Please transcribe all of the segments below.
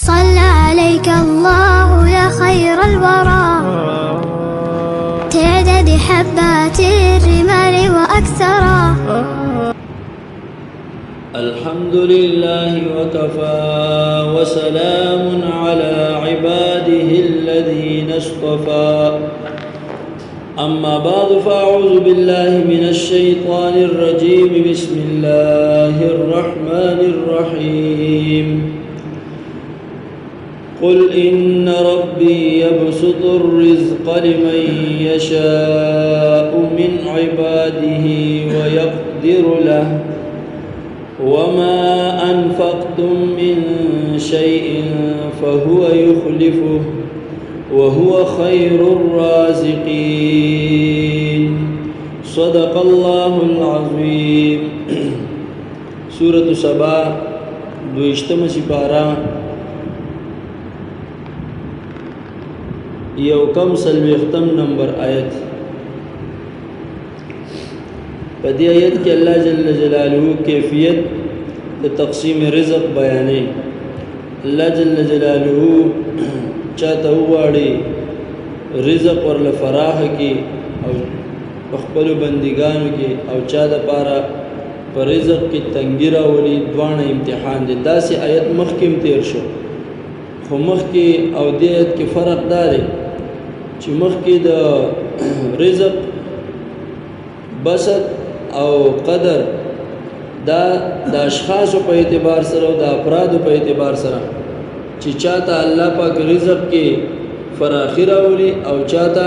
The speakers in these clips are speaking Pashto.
صلى عليك الله يا خير الورى تعدد حبات الرمال وأكثرا. الحمد لله وكفى وسلام على عباده الذين اصطفى. أما بعد فأعوذ بالله من الشيطان الرجيم. بسم الله الرحمن الرحيم. قل إن ربي يبسط الرزق لمن يشاء من عباده ويقدر له وما أنفقتم من شيء فهو يخلفه وهو خير الرازقين. صدق الله العظيم. سورة سبا دوشتم سپارا یوکم سلویختم نمبر آیت. پدی آیت کہ اللہ جل جلالہ کیفیت تقسیم رزق بیانے. اللہ جل جلالہ چاہتا ہواڑی رزق ورل فراح کی او اخبر بندگانو کی او چاہتا پارا پر رزق کی تنگیرہ ولی دوان امتحان دی. دا سی آیت مخکم تیر شو خو مخکی او دی آیت کی فرق دارے چی مخکی دا رزق بسط او قدر دا اشخاص په اعتبار سره او دا افراد په اعتبار سره چې چاته الله پاک رزق کې فراخي راولي او چاته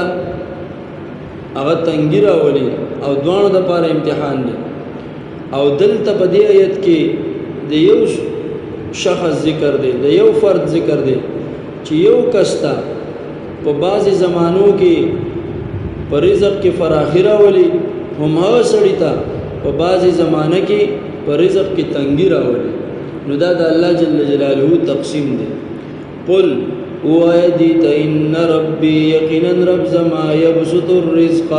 هغه تنګي راولي او دوانو د پاره امتحان دی. او دلته په دې آیت کې د یو شخص ذکر دی، د یو فرد ذکر دی چې یو کستا په بعضی زمانو کې په رزق کې فراخي راولي، هم هغه سړی ته په بعضی زمانه کې په رزق کې تنګي راولي. نو دا د الله جل جلاله تقسیم دی. قل وایه دیتا ان ربی یقینا رب زما یبسط الرزق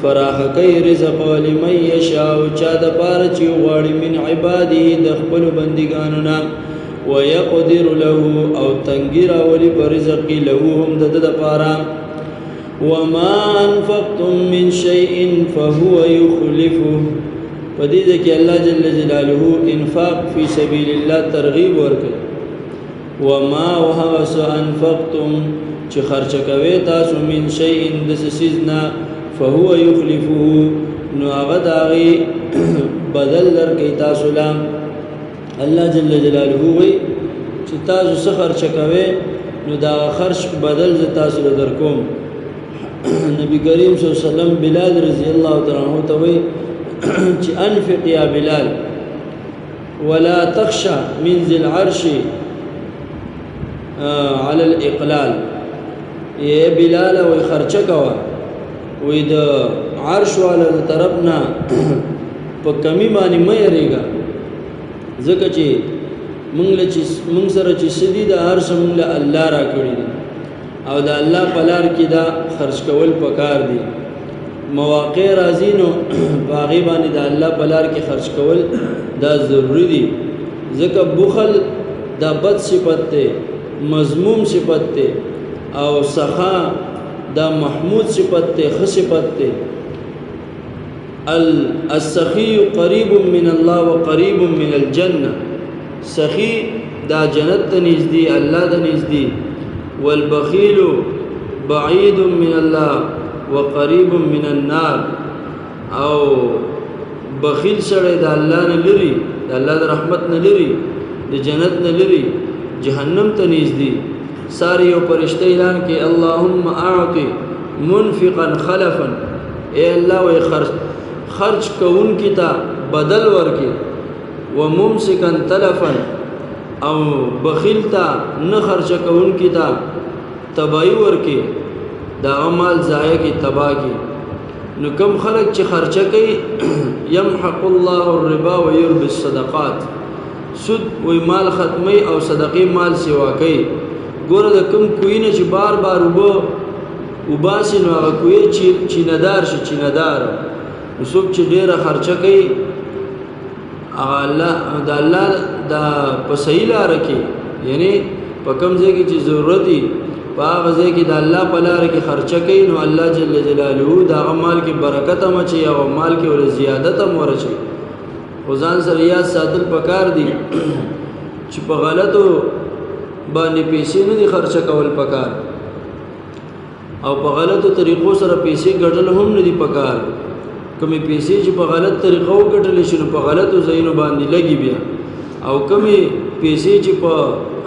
فراخ کوي رزق لمن یشاء چا د پاره چې غواړي من عباده د خپل بندګانو نه ويقدر له او تنګي راولي په رزق کې له هم د پاره وما انفقتم من شيء فهو يخلفه. پدې کې الله جل جلاله انفاق فی سبیل الله ترغیب ورکړي. وما وهوس انفقتم چې خرچ کوي تاسو من شيء د سيزنا فهو يخلفه نو هغه داغي بدل درکې تاسو لا. الله جل جلاله وي چې تاسو څه خرچ کوي نو دا خرچ بدل ز تاسو درکوم. نبی کریم صلی الله علیه وسلم بلال رضی الله تعالی عنہ ته وی چې انفق یا بلال ولا تخشى من ذي العرش على الاقلال. اے بلال وی خرچه کوا وی د عرش والا طرفنا په کمی باندې مې یریګا ځکه چې مونږ سره چې سدي د هر څه مونږ الله را کړی او دا الله په لار کې دا خرج کول پکار دي. مواقع راځي نو باغی باندې دا الله په لار کې خرج کول دا ضروری دي. ځکه بخل دا بد صفت ده، مذموم صفت ده، او سخا دا محمود صفت ده، ښه صفت ده. السخی قریب من الله وقریب من الجنه. سخی دا جنت ته نږدې، الله ته نږدې. والبخيل بعيد من الله وقريب من النار. او بخیل سره د الله نه لري، د الله د رحمت نه لري، د جنت نه لري، جهنم ته نږدې. ساری او پرشته اعلان کې اللهم اعطي منفقا خلفا. اے الله وي خرج کون کی تا بدل ورکي وممسكا تلفا او بخیل تا نه خرچ کون کی تا تباہی ورکی دا عمل ضایع کی تباہ کی. نو کم خلق چې خرچه کوي یمحق الله الربا ويربي الصدقات. سود وی مال ختمی او صدقی مال سیوا کوي. ګوره د کم کوی نه چې بار بار وباسي نو هغه کوی چیندار شي چیندار. نو څوک چې ډیره خرچه کوي الله د الله د په صحیح لار کې یعنی په کوم ځای کې چې ضرورت وي په هغه ځای کې د الله په لاره کې خرچه کوي نو الله جل جلاله د هغه مال کې برکت هم اچوي او مال کې ور زیادت هم ورچوي. خو ځان سره یاد ساتل پکار دي چې په غلطو باندې پیسې نه دي خرچه کول پکار او په غلطو طریقو سره پیسې ګټل هم نه دي پکار. کمی پیسې چې په غلط طریقو ګټل شي نو په غلطو ځایونو باندې لګي بیا او کمی پیسې چې په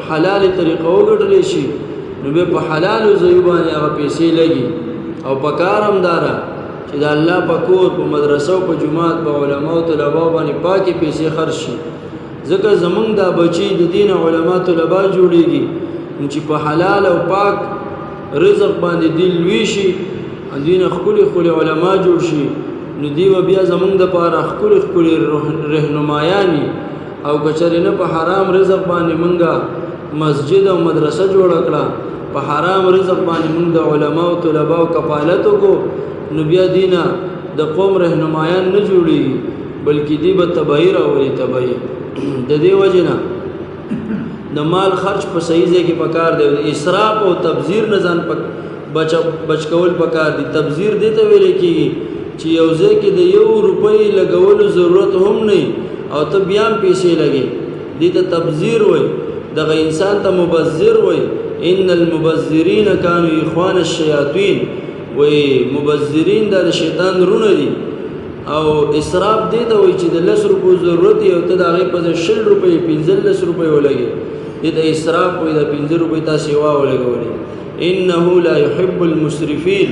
حلال طریقو ګټل شي نو به په حلال ځایو باندې هغه پیسې لګي. او پکار هم دارا چې د الله په کور په مدرسو په جماعت په علماء او طلباء باندې پاکي پیسې خرج شي ځکه زمونږ دا بچي د دین علماء طلباء جوړيږي چې په حلال او پاک رزق باندې دل وی شي دین خپل علماء جوړ شي نو دی و بیا زمونږ د پاره خپل رهنمایانی او کچره نه په حرام رزق باندې مونږه مسجد او مدرسه جوړ کړه په حرام رزق باندې مونږ د علماء او طلباء او کفالت کو نو بیا دینه د قوم رهنمایان نه جوړي بلکې دی به تبعی راولي تبعی. د دې وجنه د مال خرج په صحیح ځای کې پکار دی. اسراف او تبذیر نه ځان بچ کول پکار دي. تبذیر دې ته ویل کېږي چې یو ځای کې د 1 روپۍ لګولو ضرورت هم نه او ته بیا پیسې لګې دې ته تبذیر وایي. دغه انسان ته مبذر وایي. ان المبذرین كانوا اخوان الشیاطین وایي مبذرین د شیطان رونه دي. او اسراف دې ته وایي چې د 10 روپو ضرورت یو ته د هغې په ځای 20 روپۍ 15 روپۍ ولګې دې ته اسراف وایي. د 15 روپۍ تا سیوا ولګولې. انه لا يحب المسرفین.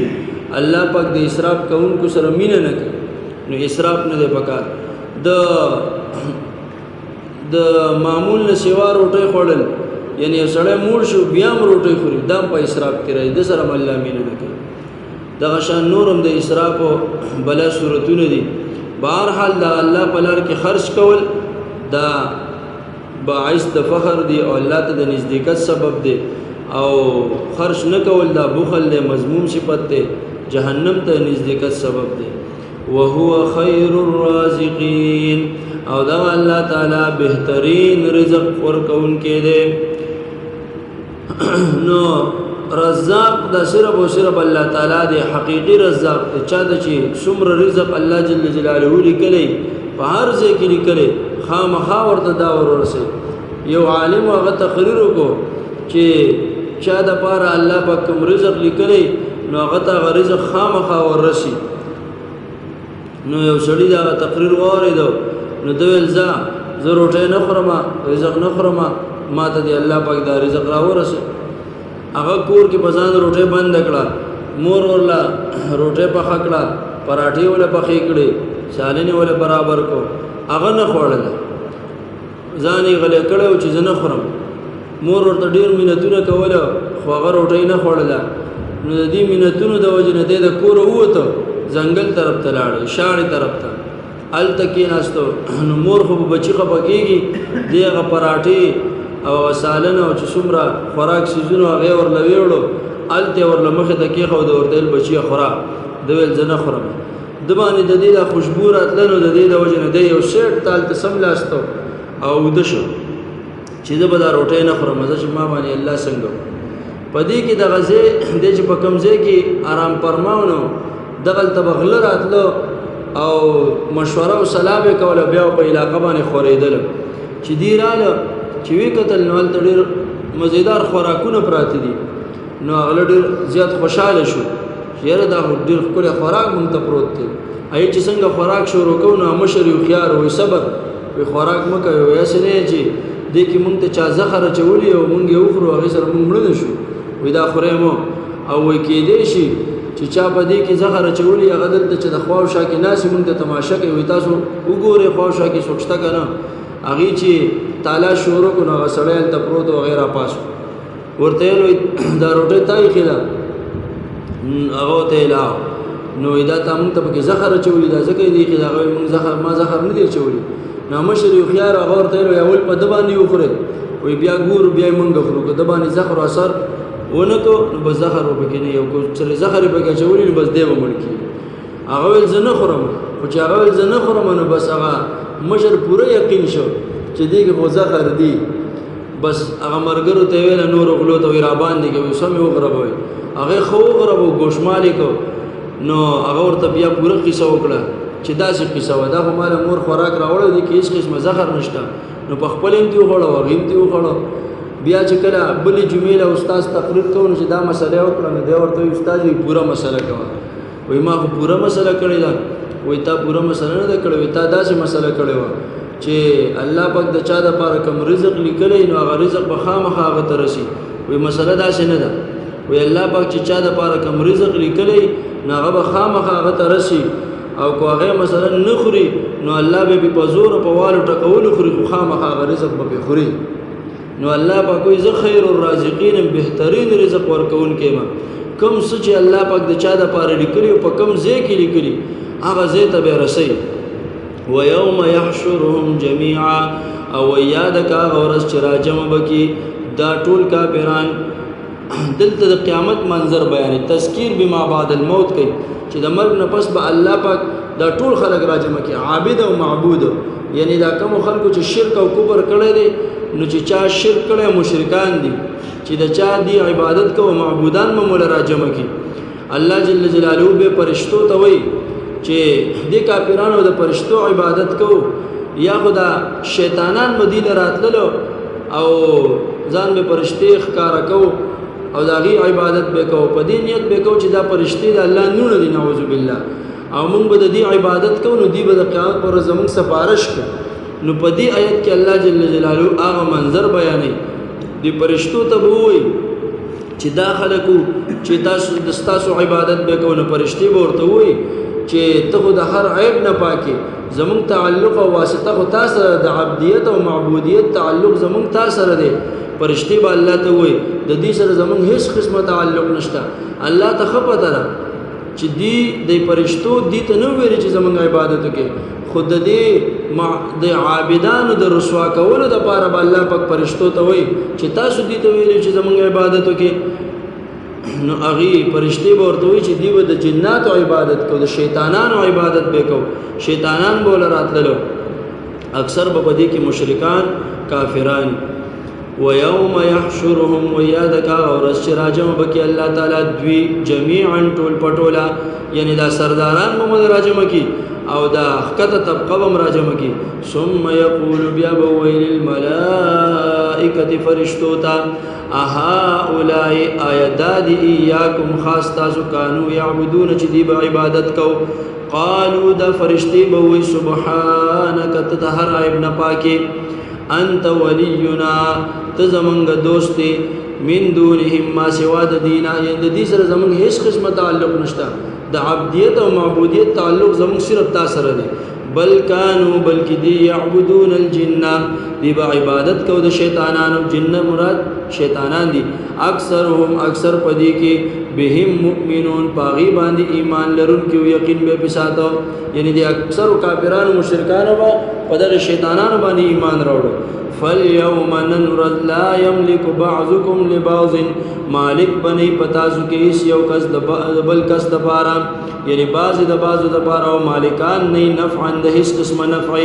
الله پاک د اسراف کوونکو سره مینه نه کوي نو اسراف نه دی پکار. د معمول نه سیوا روټۍ خوړل یعنی سړی موړ شو بیا هم روټۍ خوري دا په اسراف کې راځي د سره الله مینه نه کوي. دغه شان نورم د اسراف او بلا صورتونه دي. بهرحال د الله په لار کې خرج کول دا باعث د فخر دی او الله ته د نزدېکت سبب دی او خرج نه کول دا بخل دی مذموم صفت دی جهنم ته نزدېکت سبب دی. وهو خیر الرازقین او دا الله تعالی بهترین رزق ورکوونکی دی. نو رزاق دا صرف او صرف الله تعالی دی حقیقی رزاق دی. چا د چې څومره رزق الله جل جلاله لیکلی په هر ځای کې لیکلی خامخا ورته دا ورسي. یو عالم هغه تقریر وکړو چې چا د پاره الله په کوم رزق لیکلی نو هغه ته رزق خامخا ورسي. نو یو سړی دا تقریر واورېدو نو دوی زه روټۍ نه خورم رزق نه خورم ما ته دی الله پاک دا رزق را ورسي. هغه کور کې بزان روټۍ بند کړه مور ورلا روټۍ پخه کړه پراټې ولا پخې کړې سالنې ولا برابر کو هغه نه خوړل ځان یې غلې کړو چې زه نه خورم. مور ورته ډېر مینتونه کوله خو هغه روټۍ نه خوړله. نو د دې مینتونو د وجې نه دی د کوره ووته ځنګل طرف ته لاړې شاړې طرف ته هلته کېناستو. نو مور خو به بچي خفه کېږي دی هغه پراټې او سالنه او چې څومره خوراک سیزونه هغې ورله ویوړو هلته ورله مخې ته کېښود ورته ویل بچیه خوره ده ویل زه نه خورم. ده باندې د دې دا خوشبو راتله نو د دې د وجې نه دی یو سیټ تالته سملاستو او اوده شو چې زه به دا روټۍ نه خورم زه چې ما باندې الله څنګه په دې کې دغه ځای دی چې په کوم ځای کې ارام فرماو نو دغلته به غله راتلو او مشوره او سلام یې کوله بیا په علاقه باندې خورېدل چې دی راله چې وی کتل نو هلته ډېر مزیدار خوراکونه پراته دي. نو هغه ډېر زیات خوشحاله شو چې یاره دا ډېر ښکلی خوراک مونږ ته پروت دی. هغې چې څنګه خوراک شروع کوو نو مشر یو خیار وایي صبر وایي خوراک مه کوئ وایي هسې نه چې دې کې مونږ ته چا زخر اچولي او مونږ یې وخورو هغې سره مونږ مړه نه شو وایي دا خورئ مو او وایي کېدی شي چې چا په دې کې زخر اچولي هغه دلته چې د خوا او شا کې ناست مونږ ته تماشه کوي وایي تاسو وګورئ خوا او شا کې څوک شته که نه هغې چې تالا شروع کړو نو هغه سړی هلته پروت و هغې راپاس ورته یې وایي دا روټۍ تا ایښې ده هغه ورته یې لاو نو وایي دا تا مونږ ته پکې زخر اچولي دا ځکه یې دې ایښې ده هغه وایي ما زخر نه دی اچولي. نو مشر یو خیار هغه ورته یې وایي اول په ده باندې وخورئ وایي بیا ګورو بیا یې مونږ خورو که ده باندې زخر و اثر ونه کو نو بس زخر به پکې نه یو چې زخر یې پکې اچولي نو بس دی به مړ کېږي. هغه ویل زه نه خورم خو چې هغه ویل زه نه خورم نو بس هغه مشر پوره یقین شو چې دې کې خو زخر دی. بس هغه مرګرو ته ویل نور غلو ته را باندې کوي سم یو غربوي هغه خو غربو ګوشمالي کو نو هغه ورته بیا پوره قصه وکړه چې دا څه قصه و دا خو مال مور خوراک راوړل دي کې هیڅ قسمه زهر نشته نو په خپل هم دی وغړو غیم دی وغړو بیا چې کله بلې جمعې له استاد تقریر کوو چې دا مسله وکړه نو دی ورته استاد یې پوره مسله کوه وای ما خو پوره مسله کړې ده وای تا پوره مسله نه ده کړې وای تا داسې مسله کړې وه چې الله پاک د چا دپاره کوم رزق لیکلی نو هغه رزق به خامخا هغه ته رسي وای مسله داسې نه ده وای الله پاک چې چا دپاره کوم رزق لیکلی نو هغه به خامخا هغه ته رسي او کو هغه مثلا نه خوري نو الله به په زور په والو ټکول خوري خو خامخا هغه رزق به خوري نو الله پاک کوئی ز خیر الرازقین بهترین رزق ورکون کېما کم څه چې الله پاک د چا د پاره لیکلی او په کم ځای کې لیکلی هغه ځای ته به رسي و یوم یحشرهم جميعا او یاد کا اورس چې راجم بکی دا ټول کافران دلته د قیامت منظر بیان تذکیر بما بعد الموت کوي چې د مرګ نه پس به الله پاک دا ټول خلق راجم کی عابد او معبود یعنی دا کوم خلکو چې شرک او کفر کړي دي نو چې چا شرک کړي مشرکان دي چې د چا دی عبادت کو معبودان مولا راجم کی الله جل جلاله به فرشتو ته وای چې د کافرانو د فرشتو عبادت کو یا خدا شیطانان مدین راتللو او ځان به فرشتي ښکارا کو او داغي عبادت به کو په دې نیت به کو چې دا فرشتي د الله نور دي نعوذ بالله او موږ به د دې عبادت کو نو دی به د قیامت پر زمون سفارش کو نو په دې آیت کې الله جل جلاله هغه منظر بیانوي دی فرشتو ته وای چې دا خلکو چې تاسو عبادت به کو نو فرشتي ورته وای چې ته د هر عیب نه پاکي زمون تعلق او واسطه خو تاسو د عبدیت او معبودیت تعلق زمون تاسو سره دی فرشتي به الله ته وای د دې سره زمون هیڅ قسمه تعلق نشته الله ته خپته ده چې دی د فرشتو دې ته نو ویل چې زمون عبادت وکي خود دې د عابدانو د رسوا کولو د پاره به الله پاک فرشتو ته وای چې تاسو دې ته ویل چې زمون عبادت وکي نو اغي فرشتي ورته وي چې دیو د جناتو عبادت کو د شیطانانو عبادت به کو شیطانان بوله راتللو اکثر به بدی کې مشرکان کافران و یوم یحشرهم ویادک اور راجم بکی الله تعالی دوی جميعا ټول پټولا یعنی دا سرداران محمد راجم کی او دا حقته طبقه بم راجم کی ثم یقول بیا بویل الملائکه فرشتوتا اها اولای آیداد ایاکم خاص تاسو کانو یعبدون چې دی عبادت کو قالوا دا فرشتي بوي سبحانك تطهر ابن پاکي انت ولينا تزمنګ دوستي من دونهم ما سوا د دینا یند دي سره زمنګ هیڅ قسمه تعلق نشته د عبدیت او معبودیت تعلق زمنګ صرف تاسو سره دی بل کانوا بلکی دی یعبدون الجن دی با عبادت کو د شیطانانو جن مراد شیطانان دي اکثرهم اکثر پدی کې بهم مؤمنون پاغي باندې ایمان لرون کې یقین به بساتو یعنی دی اکثر کافرانو مشرکانو با پدغه شیطانانو باندې ایمان راوړو فاليوم ننرد لا يملك بعضكم لبعض مالک بنی پتاسو کې اس یو کس د بل کس د پاره یعنی بعض د بعض د پاره او مالکان نه نفع د هیڅ قسم نفع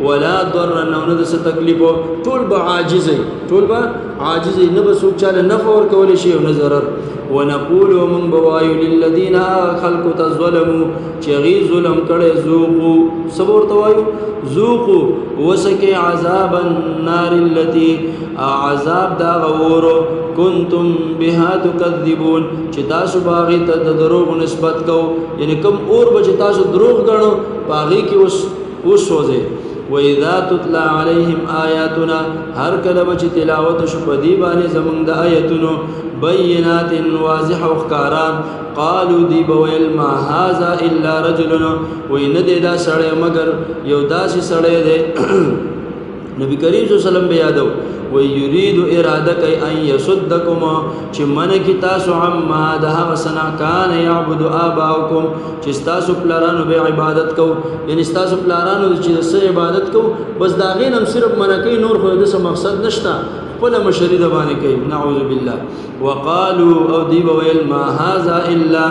ولا ضر نه د څه تکلیف ټول به عاجز نه به څوک چاله نفع ور کول شي او نه ضرر ونقول من بوایو للذین خلق تظلموا چغی ظلم کړي ذوقوا صبر توایو ذوقوا وسکه عذاب النار التي عذاب دا غورو کنتم بها تکذبون چې تاسو باغی ته دروغ نسبت کو یعنی کوم اور به تاسو دروغ غنو باغی کې اوس وځي وَإِذَا تُتْلَى عَلَيْهِمْ آيَاتُنَا هر کله چې تلاوت شو په دی باندې زمونږ د آیتونو بینات واضح او ښکارا قالوا دی بویل ما هذا الا رجل وین دې دا سړی مگر یو داسې سړی دی نبی کریم صلی الله علیه وسلم یادو و یرید اراده کوي ان یصدکم چې من کی تاسو عما ده وسنا کان یعبد اباؤکم چې تاسو پلارانو به عبادت کو یعنی تاسو پلارانو چې سره عبادت کو بس دا غینم صرف منکې نور خو د څه مقصد نشته خپل مشری د باندې کوي نعوذ بالله وقالوا او دی ویل ما هذا الا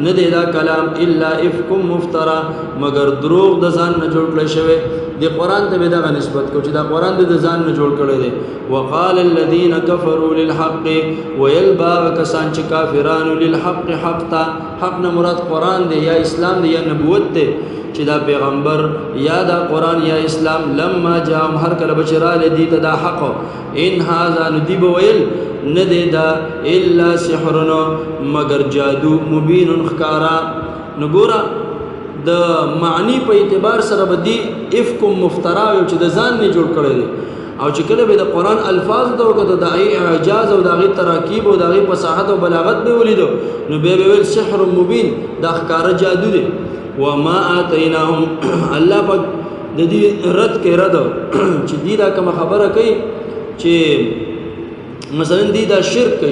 ندی دا کلام الا افکم مفترا مگر دروغ د ځان نه جوړ کړی شوی د قرآن ته به دغه نسبت کو چې دا قرآن د ځان نه جوړ کړی دی وقال الذين كفروا للحق ويلبا کسان چې کافرانو للحق حق تا حق نه مراد قرآن دی یا اسلام دی یا نبوت دی چې دا پیغمبر یا دا قرآن یا اسلام لما جاءهم هر کله بچرا لدی ته دا حق ان هذا ندیب ویل نه دی دا الا سحر مگر جادو مبین خکارا نګورا د معنی په اعتبار سره بدی افکم مفترا او چې د ځان نه جوړ کړی دی او چې کله به د قرآن الفاظ ته وکړه د اعجاز او د تراکیب او د فصاحت او بلاغت به ولیدو نو به ویل سحر مبین دا ښکارا جادو دی وما آتیناهم الله پاک د دې رد کې رد چې دی دا کوم خبره کوي چې مثلا دی دا شرک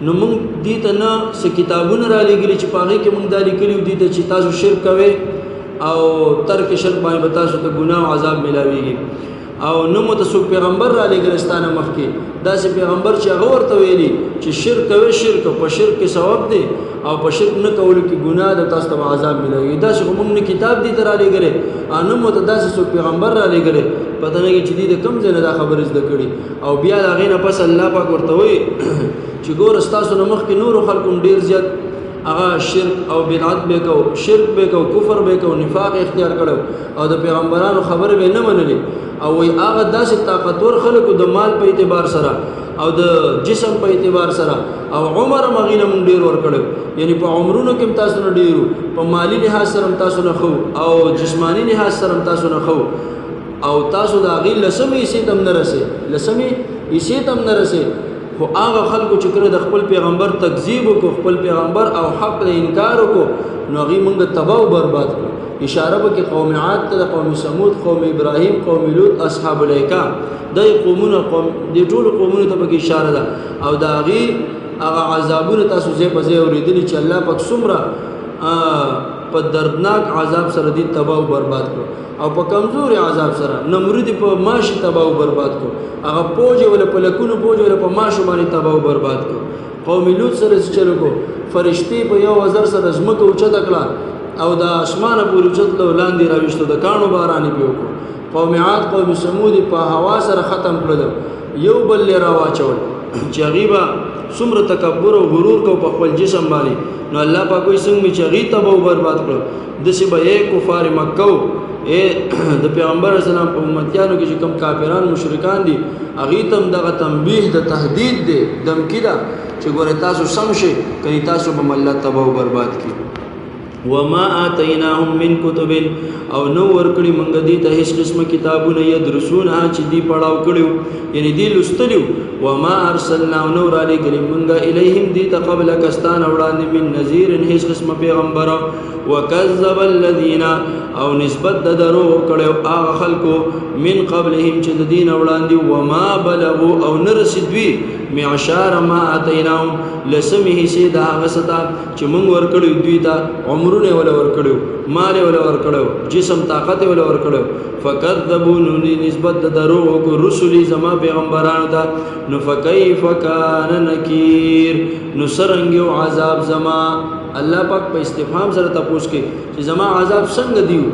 نو موږ دې ته نه څه کتابونه را لګري چې پاغې کې موږ دا لیکلي دي چې تاسو شرک کوئ او ترک شرک باندې به تاسو ته ګناه او عذاب ملاويږي او نو متصوب پیغمبر را لګرستانه مخکې داسې پیغمبر چې هغه ورته ویلي چې شرک کوي شرک په شرک کې ثواب دی او په شرک نه کولو کې ګناه ده تاسو ته عذاب ملاوي داسې موږ نه کتاب دي تر لګره ان مو ته داسې څو پیغمبر را لګره پته نه کې چې دې کم ځای نه دا خبره زده کړي او بیا هغه نه پس الله پاک ورته وي چې ګور تاسو نو مخکې نور خلکو ډیر زیات هغه شرک او بدعت به کو شرک به کو کفر به کو نفاق اختیار کړو او د پیغمبرانو خبره به نه منلې او وی هغه داسې طاقتور خلکو د مال په اعتبار سره او د جسم په اعتبار سره او عمر مغینه مونږ ډیر ور کړو یعنی په عمرونو کې تاسو نه ډیرو په مالی لحاظ سره تاسو نه خو او جسمانی لحاظ سره تاسو نه خو او تاسو د هغې لسمې حصې ته هم نه رسې لسمې حصې ته هم نه رسې خو هغه خلکو چې کله د خپل پیغمبر تکذیب وکړو خپل پیغمبر او حق ته انکار وکړو نو هغې مونږ تباه او برباد کړو اشاره وکړي قوم عاد ته قوم سمود قوم ابراهیم قوم لوط اصحاب الایکا دای قومونه د ټول قومونو ته به اشاره ده او دا هغې هغه عذابونه تاسو ځای په ځای اورېدلي چې الله پاک څومره په دردناک عذاب سره دي تباه او برباد کړو او په کمزوري عذاب سره نمرود په ماشي تباه او برباد کړو هغه پوجي ولا په لکونو پوجي ولا په ماشو باندې تباه او برباد کړو قوم لوط سره چلو کو فرشتي په یو وزر سره زمکه اوچته کړه او د اسمانه پورې چتلو لاندې راوښتو د کانو بارانې په وکړو قوم عاد قوم سمود په هوا سره ختم کړل یو بل را واچول چې غیبا څومره تکبر او غرور کو په خپل جسم باندې نو الله پاک وي څنګه چې غی تباہ او برباد کړ د سی به کفار مکه د پیغمبر اسلام په امتیانو کې چې کوم کافران مشرکان دي اغه تم دغه تنبیه د تهدید دی دمکی دا چې ګوره تاسو سم شي کړي تاسو به الله تباہ او برباد کړي وما آتیناهم من کتب او نو ورکړي مونږ دي ته هیڅ قسمه کتابونه یدرسونه چې دی پڑھاو کړو یعنی دی لستلیو وما ارسلنا نور علی کریم مونږ الیهم دی ته قبل کستان وړاندې من نذیر هیڅ قسمه پیغمبر وکذب الذين او نسبت د درو کړو هغه خلکو من قبلهم چې د دین وړاندې وما بلغوا او نرسدوی معشار ما اتیناهم لسمه سي دا غستا چې مونږ ورکړو دوی ته عمرونه ولا ورکړو مال ولا ورکړو جسم طاقت ولا ورکړو فكذبوا نسبت د دروغ کو رسولي زما پیغمبرانو ته نو فكيف كان نكير نو سرنګو عذاب زما الله پاک په استفهام سره تاسو کې چې زما عذاب څنګه دیو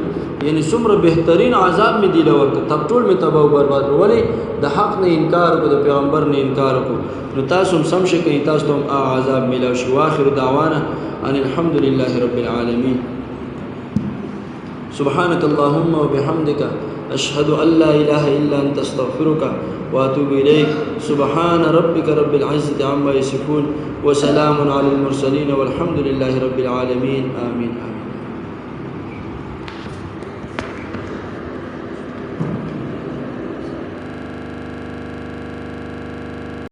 یعنی څومره بهترین عذاب می دی لور تب ټول می تباہ او برباد ولی د حق نه انکار کو د پیغمبر نه انکار کو نو تاسو سم شي کوي تاسو ته عذاب ملو شي واخر دعوانا ان الحمد لله رب العالمين سبحانك اللهم وبحمدك اشهد ان لا اله الا انت استغفرك واتوب اليك سبحان ربك رب العزه عما يصفون وسلام على المرسلين والحمد لله رب العالمين آمين